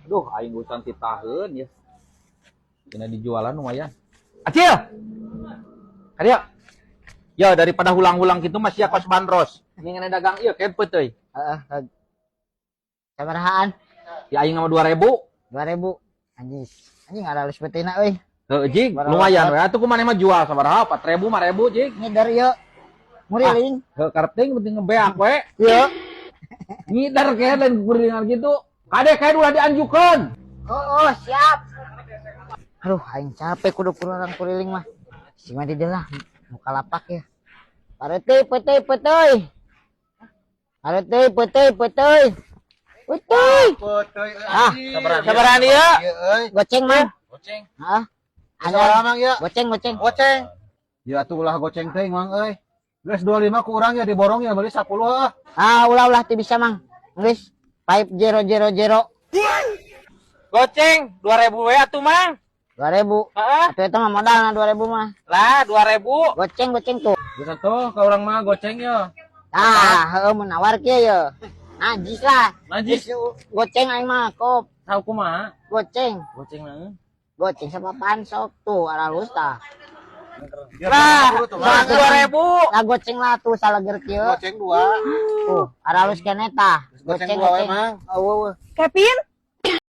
Duh, aing urusan titaheun ya. Tina dijualan lumayan. Acil. Hadia. Ya daripada hulang-hulang gitu masih kos bandros. Ini ngene dagang ieu kempet euy. Heeh. Sabarahaan? Ya aing mah 2000. 2000. Anjing ada halus betina euy. Heuh jing, lumayan we. Atuh kumaneh mah jual sabaraha? 4000, 5000 jing. Ngidar yeuh. Muriling. Heuh karting penting ngebeak we. Yeuh. Ngidar ke lain kurilingan gitu. Kade kae ulah dianjukeun. Oh, siap. Aduh, aing capek kudu kurang kuriling mah. Si mah di lah muka lapak ya. Parete peteuy. Parete peteuy. Utuy. Ah, Sabaran ieu. Goceng mah. Goceng. Heeh. Ada mang ya. Goceng. Goceng. Ya atuh ulah goceng teh mang euy. Geus 25 ku urang ya diborong ya beli 10 ah. Ah, ulah teu bisa mang. Geus 5000. Goceng 2000 we atuh mang. 2000. Heeh. Atuh eta mah modalna 2000 mah. Lah 2000. Goceng tuh. Geus atuh ka urang mah goceng ya. Ah, heueuh menawar kieu ya. Najis lah. Najis. Goceng aing mah kop. Tahu kumaha? Goceng. Goceng naon? Goceng sapapaan sok tuh aralus tah. Lah 2000. Lah goceng lah tuh salager kieu. Goceng 2. Tuh, aralus keneh tah. Goceng 2 we mang. Eueuh. Kevin,